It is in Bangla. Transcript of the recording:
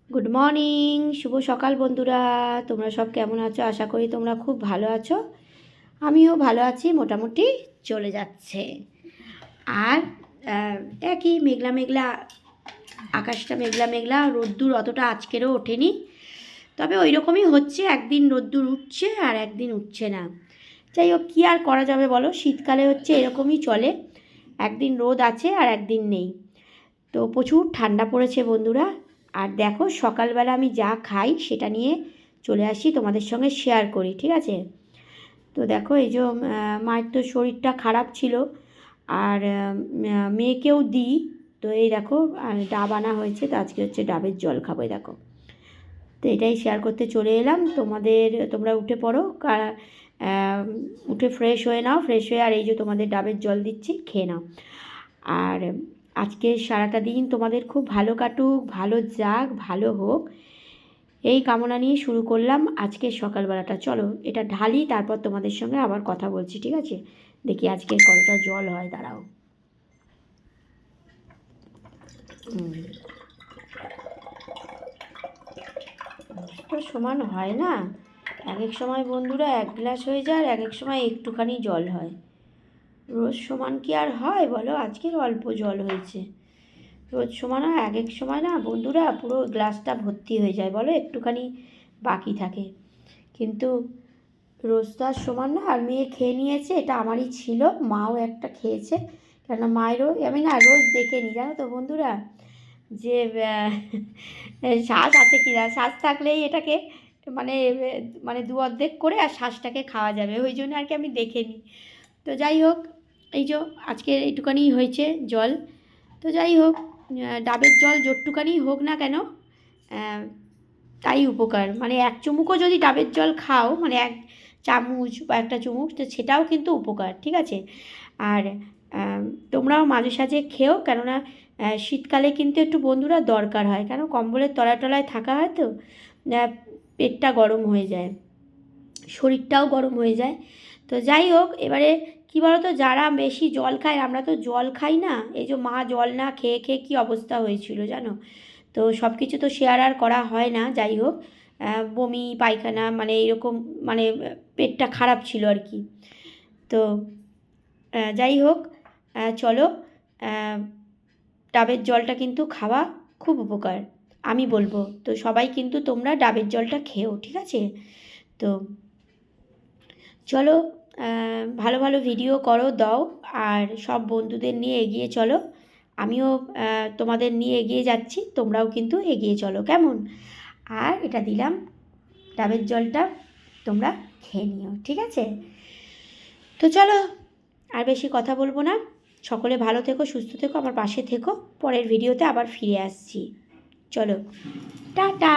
গুড মর্নিং, শুভ সকাল বন্ধুরা। তোমরা সব কেমন আছো? আশা করি তোমরা খুব ভালো আছো। আমিও ভালো আছি, মোটামুটি চলে যাচ্ছে। আর একই মেঘলা মেঘলা, আকাশটা মেঘলা মেঘলা, রোদ্দুর অতটা আজকেরও ওঠেনি। তবে ওই রকমই হচ্ছে, একদিন রোদ্দুর উঠছে আর একদিন উঠছে না। যাই হোক, কী আর করা যাবে বলো, শীতকালে হচ্ছে এরকমই চলে, একদিন রোদ আছে আর একদিন নেই। তো প্রচুর ঠান্ডা পড়েছে বন্ধুরা। আর দেখো, সকালবেলা আমি যা খাই সেটা নিয়ে চলে আসি, তোমাদের সঙ্গে শেয়ার করি, ঠিক আছে? তো দেখো, এই যে মায়ের তো শরীরটা খারাপ ছিল, আর মেয়েকেও দিই। তো এই দেখো, ডাব আনা হয়েছে, তো আজকে হচ্ছে ডাবের জল খাবো। দেখো, তো এটাই শেয়ার করতে চলে এলাম। তোমরা উঠে পড়ো, উঠে ফ্রেশ হয়ে নাও, ফ্রেশ হয়ে আর এই যে তোমাদের ডাবের জল দিচ্ছি, খেয়ে নাও। আর আজকে সারাটা দিন তোমাদের খুব ভালো কাটুক, ভালো যাক, ভালো হোক, এই কামনা নিয়ে শুরু করলাম আজকের সকালবেলাটা। চলো এটা ঢালি, তারপর তোমাদের সঙ্গে আবার কথা বলছি, ঠিক আছে? দেখি আজকের কতটা জল হয়, দাঁড়াও। তো সমান হয় না, এক এক সময় বন্ধুরা 1 গ্লাস হয়ে যায়, আর এক এক সময় একটুখানি জল হয়। রোজ সমান কি আর হয় বলো? আজকের অল্প জল হয়েছে। রোজ সমান হয়, এক এক সময় না বন্ধুরা পুরো গ্লাসটা ভর্তি হয়ে যায়, বলো একটুখানি বাকি থাকে। কিন্তু রোজ তো আর সমান না। আর মেয়ে খেয়ে নিয়েছে, এটা আমারই ছিল, মাও একটা খেয়েছে। কেননা মায়েরও, আমি না রোজ দেখে নিই, জানো তো বন্ধুরা, যে শ্বাস আছে কি না। শ্বাস থাকলেই এটাকে মানে মানে দু অর্ধেক করে আর শ্বাসটাকে খাওয়া যাবে, ওই জন্য আর কি আমি দেখে নিই। তো যাই হোক, এই যে আজকে এইটুকানি হয়েছে জল। তো যাই হোক, ডাবের জল যতটুকানি হোক না কেন, তাই উপকার। মানে 1 চুমুকও যদি ডাবের জল খাও, মানে 1 চামচ বা 1 চুমুক, তো সেটাও কিন্তু উপকার, ঠিক আছে? আর তোমরাও মাঝে সাঝে খেও, কেননা শীতকালে কিন্তু একটু বন্ধুরা দরকার হয়, কেন কম্বলের তলায় টলায় থাকা হয়, তো পেটটা গরম হয়ে যায়, শরীরটাও গরম হয়ে যায়। তো যাই হোক, এবারে কী বলো তো, যারা বেশি জল খায়, আমরা তো জল খাই না। এই যে মা জল না খেয়ে খেয়ে কী অবস্থা হয়েছিল জানো? তো সব কিছু তো শেয়ার আর করা হয় না। যাই হোক, বমি পায়খানা মানে এরকম, মানে পেটটা খারাপ ছিল আর কি। তো যাই হোক, চলো, ডাবের জলটা কিন্তু খাওয়া খুব উপকার, আমি বলবো। তো সবাই কিন্তু তোমরা ডাবের জলটা খেও, ঠিক আছে? তো চলো, ভালো ভালো ভিডিও করো, দাও, আর সব বন্ধুদের নিয়ে এগিয়ে চলো। আমিও তোমাদের নিয়ে এগিয়ে যাচ্ছি, তোমরাও কিন্তু এগিয়ে চলো, কেমন? আর এটা দিলাম, ডাবের জলটা তোমরা খেয়ে নিও, ঠিক আছে? তো চলো, আর বেশি কথা বলবো না। সকলে ভালো থেকো, সুস্থ থেকো, আমার পাশে থেকো। পরের ভিডিওতে আবার ফিরে আসছি। চলো, টাটা।